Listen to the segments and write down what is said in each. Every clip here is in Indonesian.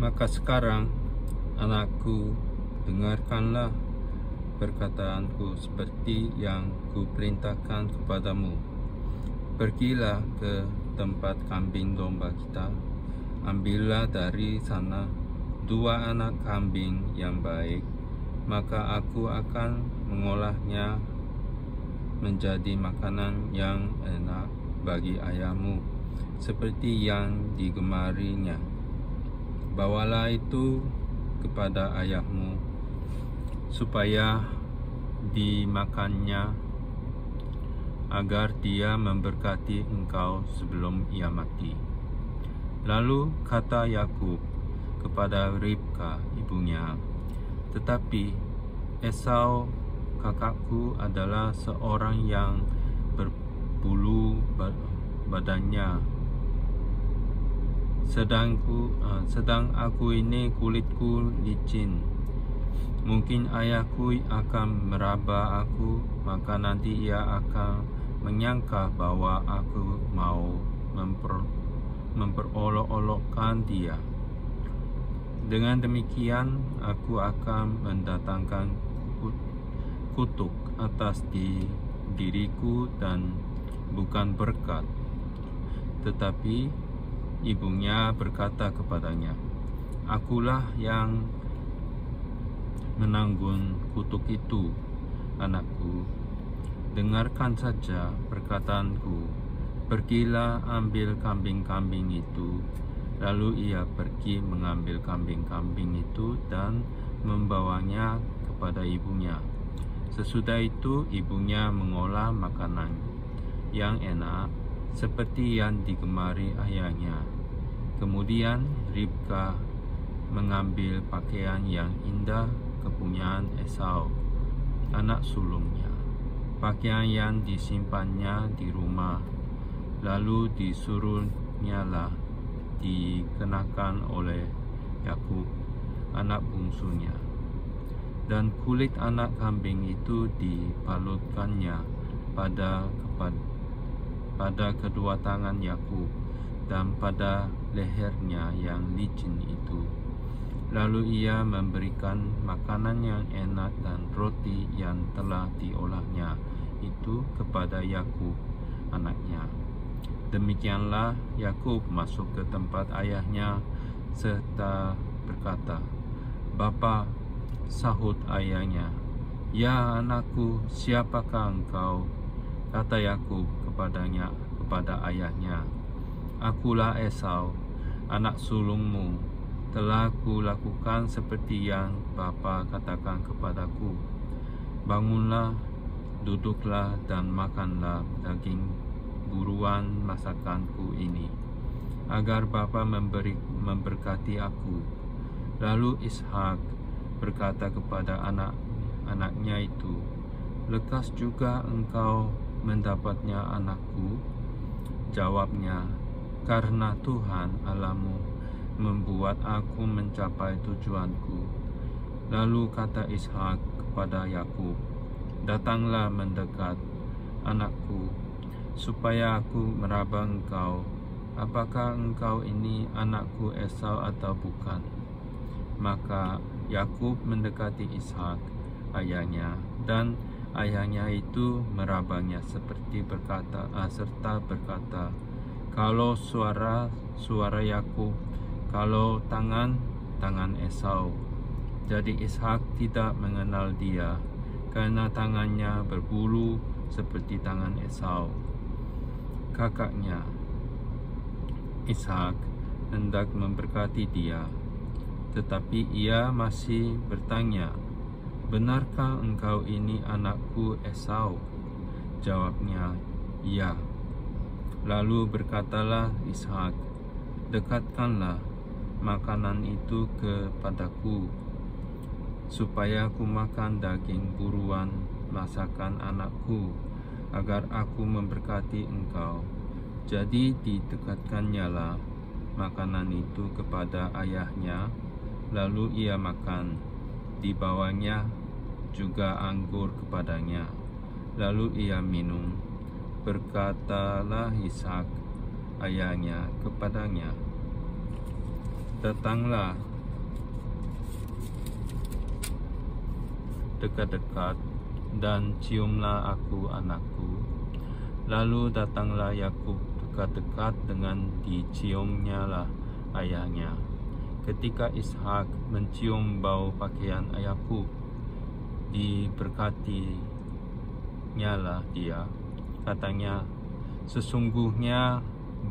Maka sekarang, anakku, dengarkanlah perkataanku seperti yang kuperintahkan kepadamu. Pergilah ke tempat kambing domba kita, ambillah dari sana 2 anak kambing yang baik, maka aku akan mengolahnya menjadi makanan yang enak bagi ayahmu, seperti yang digemarinya. Bawalah itu kepada ayahmu, supaya dimakannya, agar dia memberkati engkau sebelum ia mati. Lalu kata Yakub kepada Ribka ibunya, tetapi Esau kakakku adalah seorang yang berbulu badannya, sedang aku ini kulitku licin. Mungkin ayahku akan meraba aku, maka nanti ia akan menyangka bahwa aku mau memperolok-olokkan dia. Dengan demikian, aku akan mendatangkan kutuk atas diriku dan bukan berkat. Tetapi ibunya berkata kepadanya, akulah yang menanggung kutuk itu, anakku. Dengarkan saja perkataanku. Pergilah ambil kambing-kambing itu. Lalu ia pergi mengambil kambing-kambing itu dan membawanya kepada ibunya. Sesudah itu ibunya mengolah makanan yang enak seperti yang digemari ayahnya. Kemudian Ribka mengambil pakaian yang indah kepunyaan Esau, anak sulungnya, pakaian yang disimpannya di rumah, lalu disuruhnyalah dikenakan oleh Yakub, anak bungsunya. Dan kulit anak kambing itu dipalutkannya pada kedua tangan Yakub dan pada lehernya yang licin itu. Lalu ia memberikan makanan yang enak dan roti yang telah diolahnya itu kepada Yakub anaknya. Demikianlah Yakub masuk ke tempat ayahnya serta berkata, Bapa. Sahut ayahnya, ya anakku, siapakah engkau? Kata Yakub kepada ayahnya, akulah Esau, anak sulungmu. Telah kulakukan seperti yang Bapa katakan kepadaku. Bangunlah, duduklah dan makanlah daging buruan masakanku ini, agar Bapa memberkati aku. Lalu Ishak berkata kepada anak-anaknya itu, lekas juga engkau mendapatnya anakku? Jawabnya, karena Tuhan Allahmu membuat aku mencapai tujuanku. Lalu kata Ishak kepada Yakub, datanglah mendekat, anakku, supaya aku meraba engkau. Apakah engkau ini anakku Esau atau bukan? Maka Yakub mendekati Ishak ayahnya, dan ayahnya itu merabanya serta berkata, kalau suara Yakub, kalau tangan Esau. Jadi Ishak tidak mengenal dia, karena tangannya berbulu seperti tangan Esau kakaknya. Ishak hendak memberkati dia, tetapi ia masih bertanya, benarkah engkau ini anakku Esau? Jawabnya, ya. Lalu berkatalah Ishak, dekatkanlah makanan itu kepadaku, supaya aku makan daging buruan masakan anakku, agar aku memberkati engkau. Jadi didekatkannya makanan itu kepada ayahnya. Lalu ia makan, dibawanya juga anggur kepadanya. Lalu ia minum. Berkatalah Ishak ayahnya kepadanya, datanglah dekat-dekat, dan ciumlah aku anakku. Lalu datanglah Yakub dekat-dekat dengan diciumnya lah ayahnya. Ketika Ishak mencium bau pakaian Yakub, diberkatinya lah dia. Katanya, sesungguhnya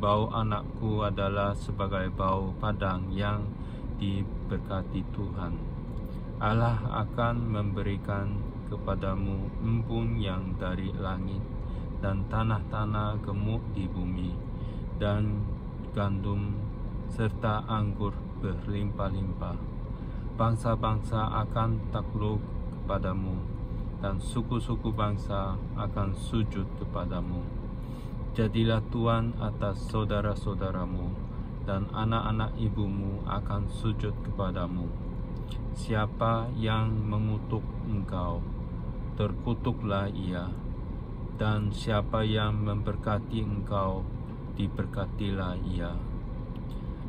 bau anakku adalah sebagai bau padang yang diberkati Tuhan. Allah akan memberikan kepadamu embun yang dari langit dan tanah-tanah gemuk di bumi, dan gandum serta anggur berlimpah-limpah. Bangsa-bangsa akan takluk kepadamu, dan suku-suku bangsa akan sujud kepadamu. Jadilah tuan atas saudara-saudaramu, dan anak-anak ibumu akan sujud kepadamu. Siapa yang mengutuk engkau, terkutuklah ia, dan siapa yang memberkati engkau, diberkatilah ia.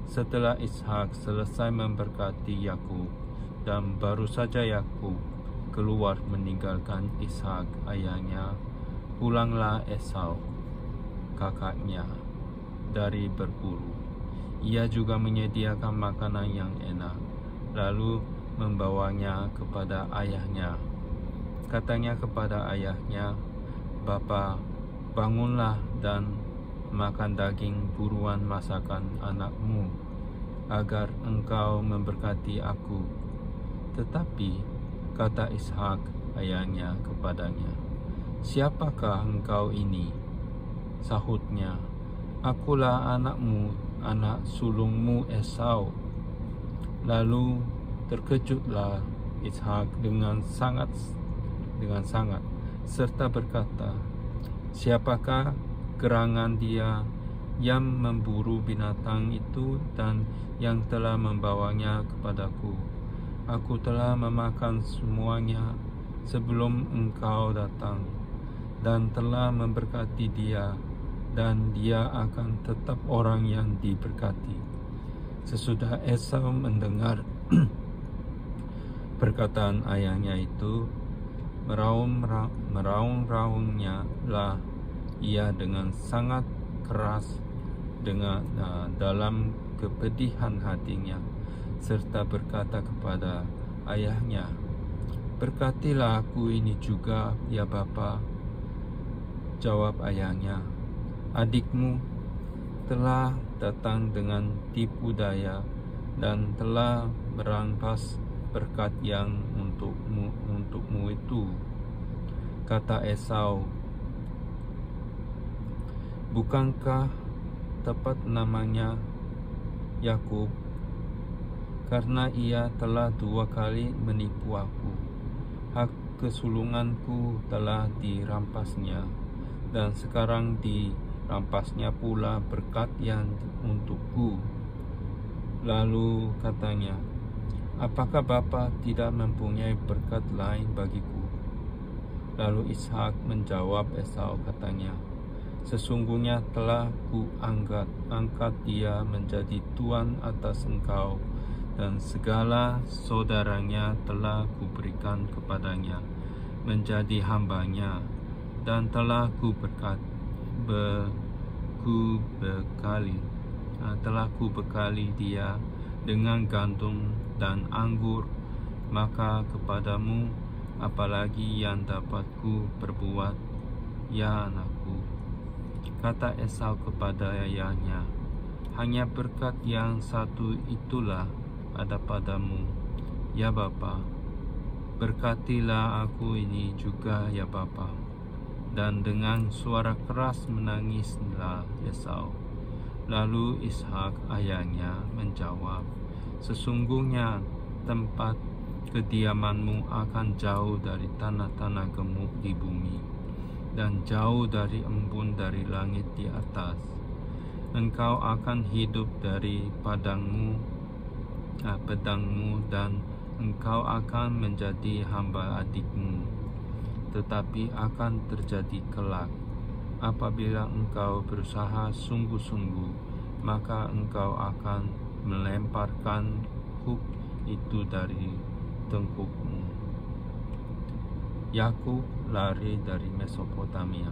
Setelah Ishak selesai memberkati Yakub, dan baru saja Yakub keluar meninggalkan Ishak ayahnya, pulanglah Esau kakaknya dari berburu. Ia juga menyediakan makanan yang enak, lalu membawanya kepada ayahnya. Katanya kepada ayahnya, "Bapa, bangunlah dan makan daging buruan masakan anakmu, agar engkau memberkati aku." Tetapi kata Ishak ayahnya kepadanya, "Siapakah engkau ini?" Sahutnya, "Akulah anakmu, anak sulungmu Esau." Lalu terkejutlah Ishak dengan sangat serta berkata, "Siapakah gerangan dia yang memburu binatang itu dan yang telah membawanya kepadaku? Aku telah memakan semuanya sebelum engkau datang, dan telah memberkati dia, dan dia akan tetap orang yang diberkati." Sesudah Esau mendengar perkataan ayahnya itu, meraung-raungnya lah ia dengan sangat keras dalam kepedihan hatinya, serta berkata kepada ayahnya, "Berkatilah aku ini juga, ya Bapa." Jawab ayahnya, "Adikmu telah datang dengan tipu daya dan telah merampas berkat yang untukmu itu." Kata Esau, "Bukankah tepat namanya Yakub? Karena ia telah 2 kali menipu aku. Hak kesulunganku telah dirampasnya, dan sekarang dirampasnya pula berkat yang untukku." Lalu katanya, "Apakah Bapa tidak mempunyai berkat lain bagiku?" Lalu Ishak menjawab Esau, katanya, "Sesungguhnya telah kuangkat dia menjadi tuan atas engkau, dan segala saudaranya telah kuberikan kepadanya menjadi hambanya, dan telah kubekali dia dengan gandum dan anggur. Maka kepadamu apalagi yang dapat ku perbuat, ya anakku?" Kata Esau kepada ayahnya, "Hanya berkat yang satu itulah ada padamu, ya Bapa. Berkatilah aku ini juga, ya Bapa." Dan dengan suara keras menangislah Esau. Lalu Ishak ayahnya menjawab, "Sesungguhnya tempat kediamanmu akan jauh dari tanah-tanah gemuk di bumi, dan jauh dari embun dari langit di atas. Engkau akan hidup dari pedangmu, dan engkau akan menjadi hamba adikmu. Tetapi akan terjadi kelak, apabila engkau berusaha sungguh-sungguh, maka engkau akan melemparkan hook itu dari tengkukmu." Yakub lari dari Mesopotamia.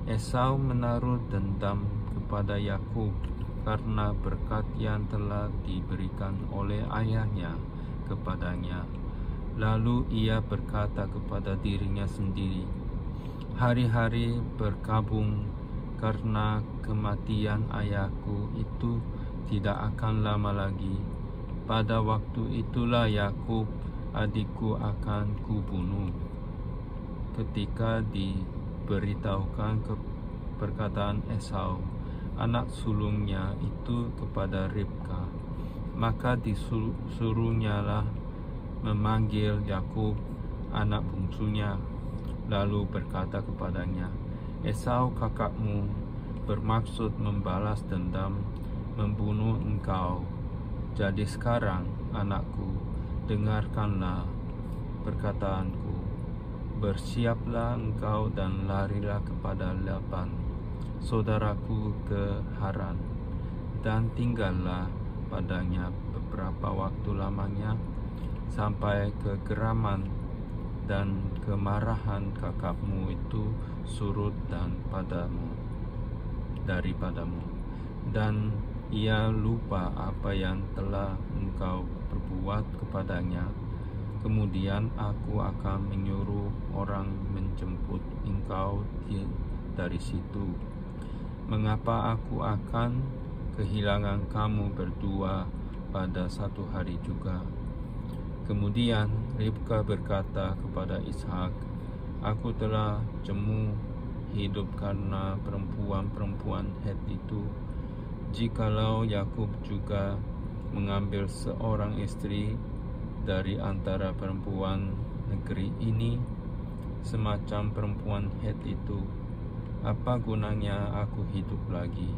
Esau menaruh dendam kepada Yakub karena berkat yang telah diberikan oleh ayahnya kepadanya. Lalu ia berkata kepada dirinya sendiri, "Hari-hari berkabung karena kematian ayahku itu tidak akan lama lagi. Pada waktu itulah Yakub adikku akan kubunuh." Ketika diberitahukan perkataan Esau, anak sulungnya itu kepada Ribka, maka disuruhnyalah memanggil Yakub anak bungsunya, lalu berkata kepadanya, "Esau kakakmu bermaksud membalas dendam, membunuh engkau. Jadi sekarang, anakku, dengarkanlah perkataanku. Bersiaplah engkau dan larilah kepada Laban, saudaraku, ke Haran, dan tinggallah padanya beberapa waktu lamanya, sampai kegeraman dan kemarahan kakakmu itu surut daripadamu, dan ia lupa apa yang telah engkau perbuat kepadanya. Kemudian aku akan menyuruh orang menjemput engkau dari situ. Mengapa aku akan kehilangan kamu berdua pada satu hari juga?" Kemudian Ribka berkata kepada Ishak, "Aku telah jemu hidup karena perempuan-perempuan Het itu. Jikalau Yakub juga mengambil seorang istri dari antara perempuan negeri ini, semacam perempuan Het itu, apa gunanya aku hidup lagi?"